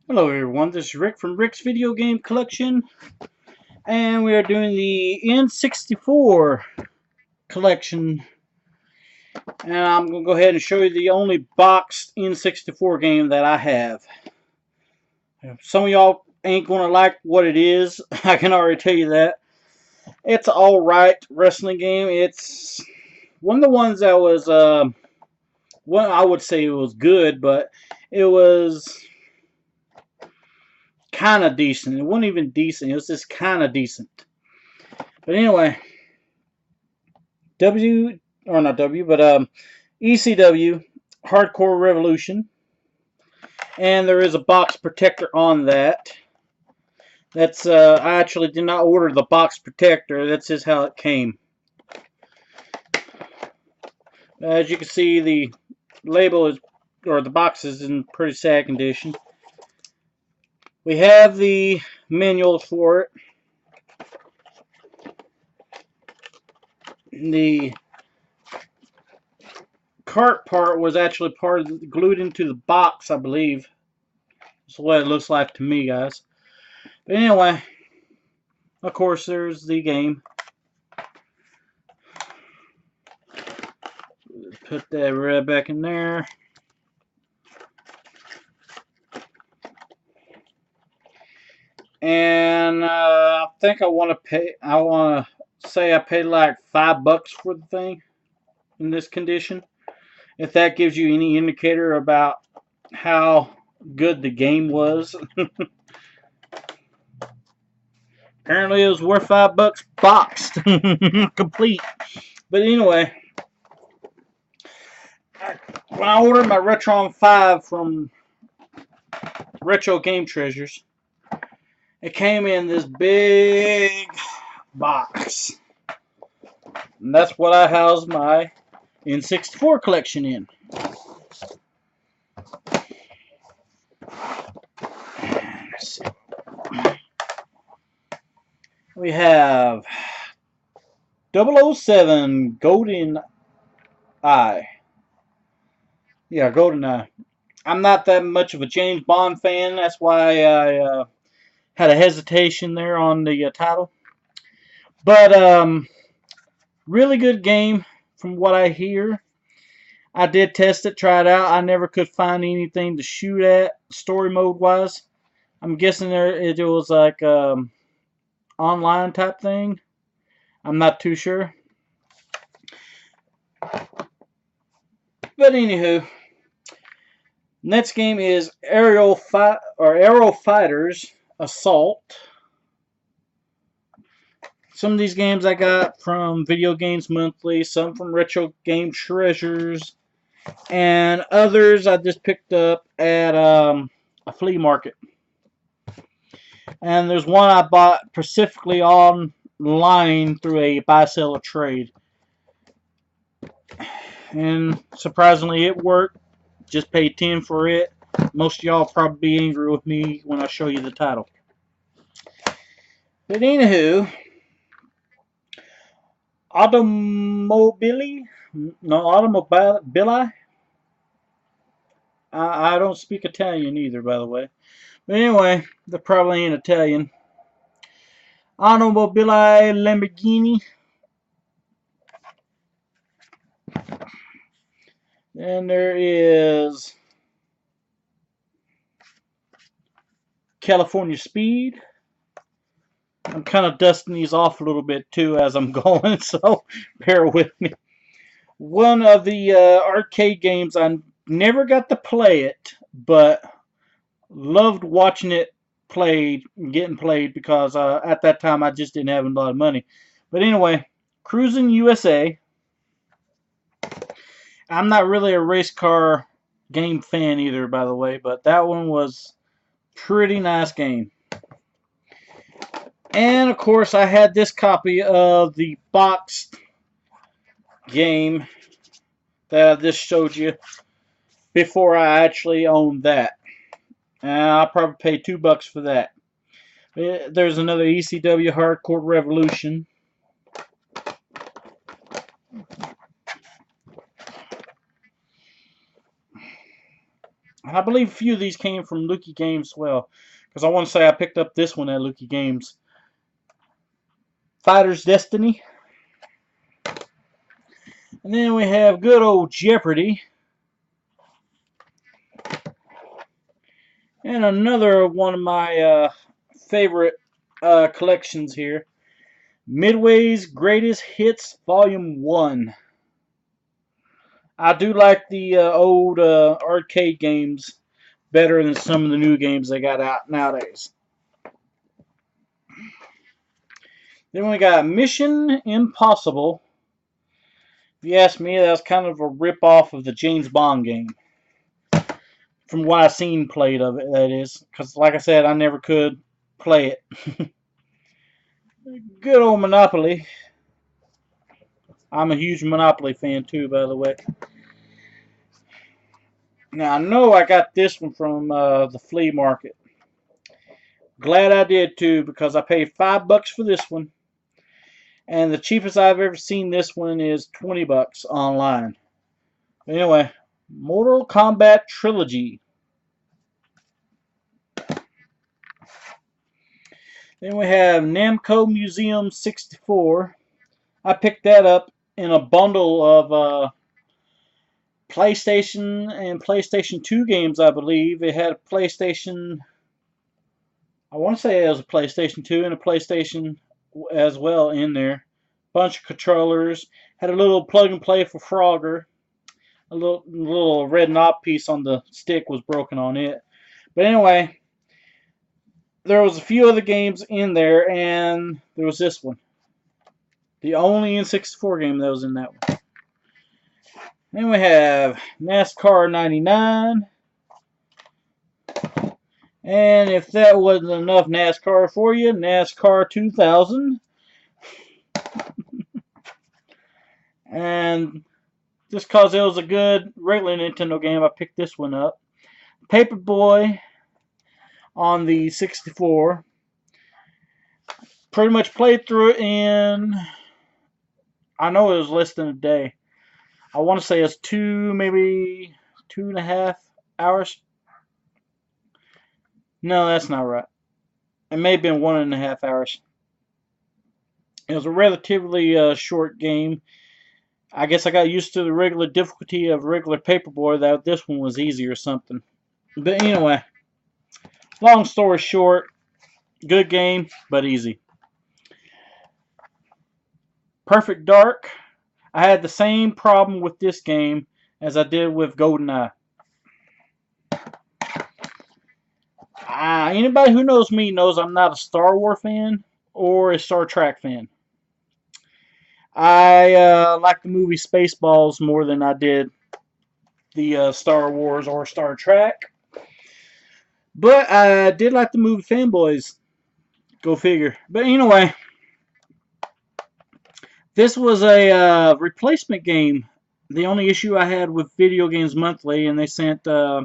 Hello everyone, this is Rick from Rick's Video Game Collection, and we are doing the N64 collection, and I'm going to go ahead and show you the only boxed N64 game that I have. Some of y'all ain't going to like what it is, I can already tell you that. It's an alright wrestling game. It's one of the ones that was, well, I would say it was good, but it was kind of decent. It wasn't even decent, it was just kind of decent. But anyway, W or not W, but ECW Hardcore Revolution, and there is a box protector on that. That's I actually did not order the box protector. That's just how it came. As you can see, the label is, or the box is in pretty sad condition. We have the manuals for it. The cart part was actually part of the, glued into the box, I believe. That's what it looks like to me, guys. But anyway, of course, there's the game. Put that right back in there. And I think I want to pay. I want to say I paid like $5 for the thing in this condition. If that gives you any indicator about how good the game was. Apparently, it was worth $5 boxed, complete. But anyway, when I ordered my Retron 5 from Retro Game Treasures, it came in this big box. And that's what I house my N64 collection in. Let's see. We have 007 Golden Eye. Yeah, Golden Eye. I'm not that much of a James Bond fan. That's why I had a hesitation there on the title. But really good game from what I hear. I did test it, try it out. I never could find anything to shoot at story mode wise. I'm guessing it was like online type thing. I'm not too sure. But anywho, next game is Aero Fighters Assault. Some of these games I got from Video Games Monthly, some from Retro Game Treasures, and others I just picked up at a flea market. And there's one I bought specifically online through a buy-sell or trade. And surprisingly, it worked. Just paid 10 for it. Most of y'all probably be angry with me when I show you the title. But anywho, Automobili? No, Automobili? I don't speak Italian either, by the way. But anyway, they're probably in Italian. Automobili Lamborghini. And there is California Speed. I'm kind of dusting these off a little bit too as I'm going, so bear with me. One of the arcade games I never got to play it, but loved watching it played, getting played because at that time I just didn't have a lot of money. But anyway, Cruising USA. I'm not really a race car game fan either, by the way, but that one was pretty nice game. And of course, I had this copy of the boxed game that I just showed you before I actually owned that. And I'll probably pay $2 for that. There's another ECW Hardcore Revolution. And I believe a few of these came from Lukey Games as well. Because I want to say I picked up this one at Lukey Games. Fighter's Destiny. And then we have good old Jeopardy. And another one of my favorite collections here. Midway's Greatest Hits Volume 1. I do like the old arcade games better than some of the new games they got out nowadays. Then we got Mission Impossible. If you ask me, that's kind of a rip-off of the James Bond game. From what I've seen played of it, that is. Because, like I said, I never could play it. Good old Monopoly. I'm a huge Monopoly fan, too, by the way. Now, I know I got this one from the flea market. Glad I did, too, because I paid $5 for this one. And the cheapest I've ever seen this one is $20 online. Anyway, Mortal Kombat Trilogy. Then we have Namco Museum 64. I picked that up in a bundle of PlayStation and PlayStation 2 games, I believe. It had a PlayStation, I want to say it was a PlayStation 2 and a PlayStation as well in there. Bunch of controllers. Had a little plug and play for Frogger. A little red knob piece on the stick was broken on it. But anyway, there was a few other games in there, and there was this one. The only N64 game that was in that one. Then we have NASCAR 99. And if that wasn't enough NASCAR for you, NASCAR 2000. And just because it was a good regular Nintendo game, I picked this one up. Paperboy on the 64. Pretty much played through it in, I know it was less than a day. I want to say it's maybe 2.5 hours. No, that's not right. It may have been 1.5 hours. It was a relatively short game. I guess I got used to the regular difficulty of regular Paperboy, that this one was easy or something. But anyway, long story short, good game, but easy. Perfect Dark. I had the same problem with this game as I did with GoldenEye. Anybody who knows me knows I'm not a Star Wars fan or a Star Trek fan. I like the movie Spaceballs more than I did the Star Wars or Star Trek. But I did like the movie Fanboys. Go figure. But anyway, this was a replacement game. The only issue I had with Video Games Monthly, and they sent, I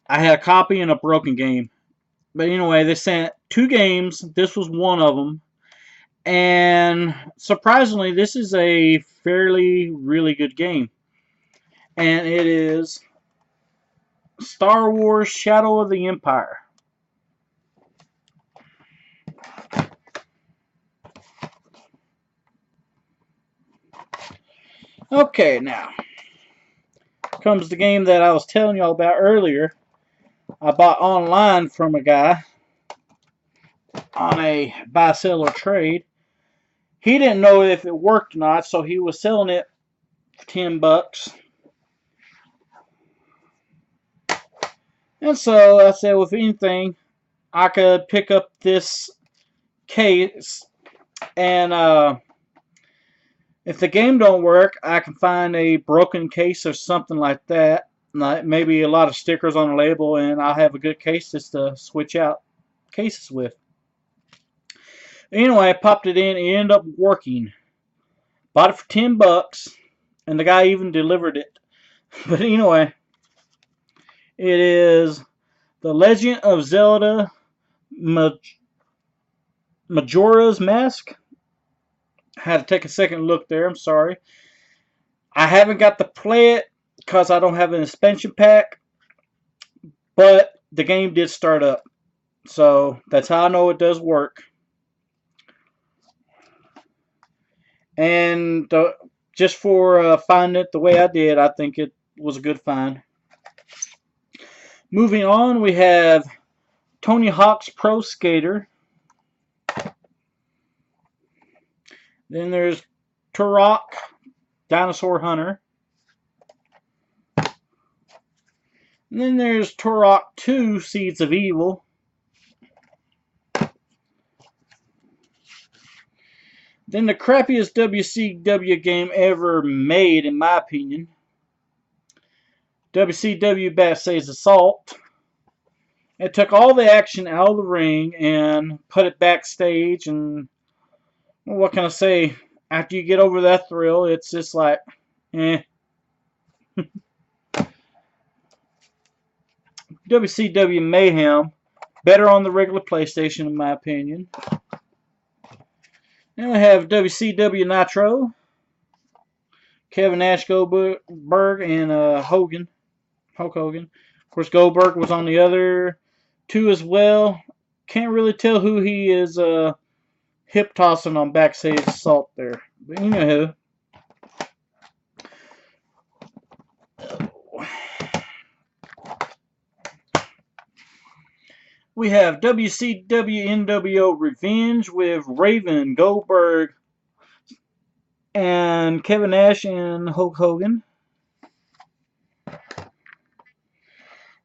had a copy and a broken game. But anyway, they sent 2 games. This was one of them. And surprisingly, this is a really good game. And it is Star Wars Shadow of the Empire. Okay, now comes the game that I was telling y'all about earlier. I bought online from a guy on a buy-sell or trade. He didn't know if it worked or not, so he was selling it for $10. And so I said, well, if anything, I could pick up this case, and if the game don't work, I can find a broken case or something like that. Like maybe a lot of stickers on the label, and I'll have a good case just to switch out cases with. Anyway, I popped it in. It ended up working. Bought it for $10, and the guy even delivered it. But anyway, it is The Legend of Zelda Majora's Mask. I had to take a second look there. I'm sorry. I haven't got to play it because I don't have an expansion pack. But the game did start up. So that's how I know it does work. And just for finding it the way I did, I think it was a good find. Moving on, we have Tony Hawk's Pro Skater. Then there's Turok Dinosaur Hunter. And then there's Turok 2 Seeds of Evil. Then the crappiest WCW game ever made, in my opinion. WCW Backstage Assault. It took all the action out of the ring and put it backstage, and what can I say? After you get over that thrill, it's just like, eh. WCW Mayhem, better on the regular PlayStation in my opinion. Then we have WCW Nitro, Kevin Nash, Goldberg, and Hulk Hogan. Of course, Goldberg was on the other two as well. Can't really tell who he is hip tossing on Backstage Assault there. But you know who. We have WCW NWO Revenge with Raven, Goldberg, and Kevin Nash and Hulk Hogan.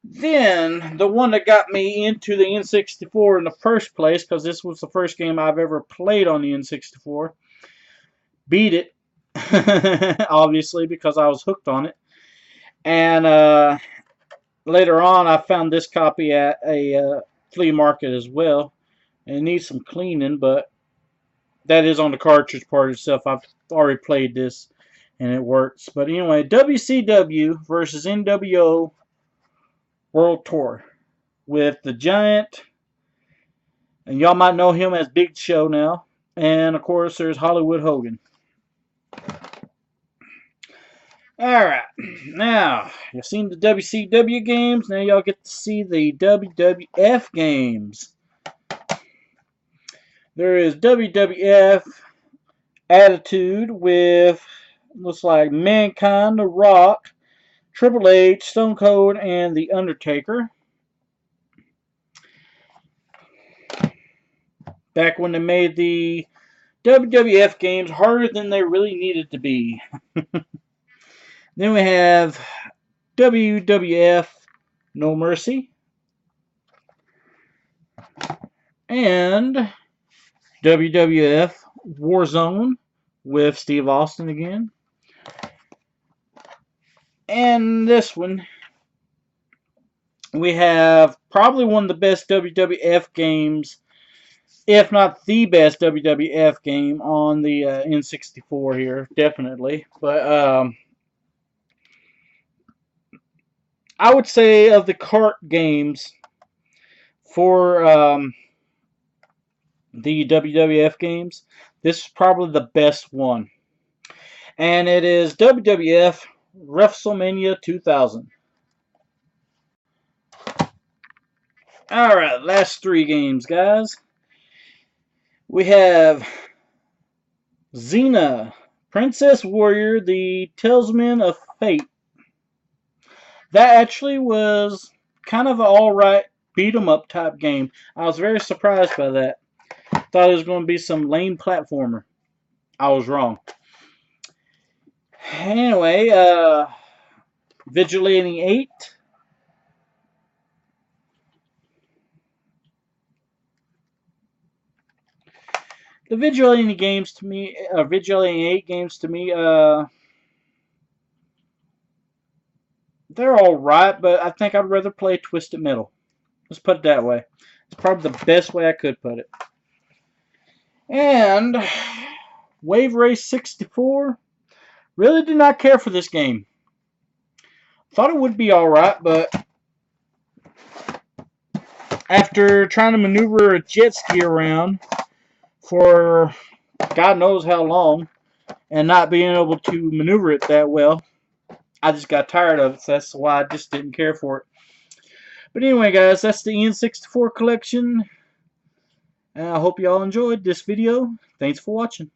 Then, the one that got me into the N64 in the first place, because this was the first game I've ever played on the N64. Beat it, obviously, because I was hooked on it. And later on, I found this copy at a flea market as well. And it needs some cleaning, but that is on the cartridge part itself. I've already played this, and it works. But anyway, WCW versus NWO World Tour with the Giant, and y'all might know him as Big Show now, and of course there's Hollywood Hogan. Alright, now you've seen the WCW games, now y'all get to see the WWF games. There is WWF Attitude with, looks like Mankind, The Rock, Triple H, Stone Cold, and The Undertaker. Back when they made the WWF games harder than they really needed to be. Then we have WWF No Mercy. And WWF Warzone with Steve Austin again. And this one, we have probably one of the best WWF games, if not the best WWF game on the N64 here, definitely. But I would say of the kart games for the WWF games, this is probably the best one. And it is WWF WrestleMania 2000. Alright, last three games, guys. We have Xena, Princess Warrior, the Talisman of Fate. That actually was kind of an alright beat 'em up type game. I was very surprised by that. Thought it was going to be some lame platformer. I was wrong. Anyway, Vigilante 8. The Vigilante games to me, Vigilante 8 games to me, they're alright, but I think I'd rather play Twisted Metal. Let's put it that way. It's probably the best way I could put it. And Wave Race 64. Really did not care for this game. Thought it would be alright, but after trying to maneuver a jet ski around for God knows how long and not being able to maneuver it that well, I just got tired of it, so that's why I just didn't care for it. But anyway, guys, that's the N64 collection. I hope you all enjoyed this video. Thanks for watching.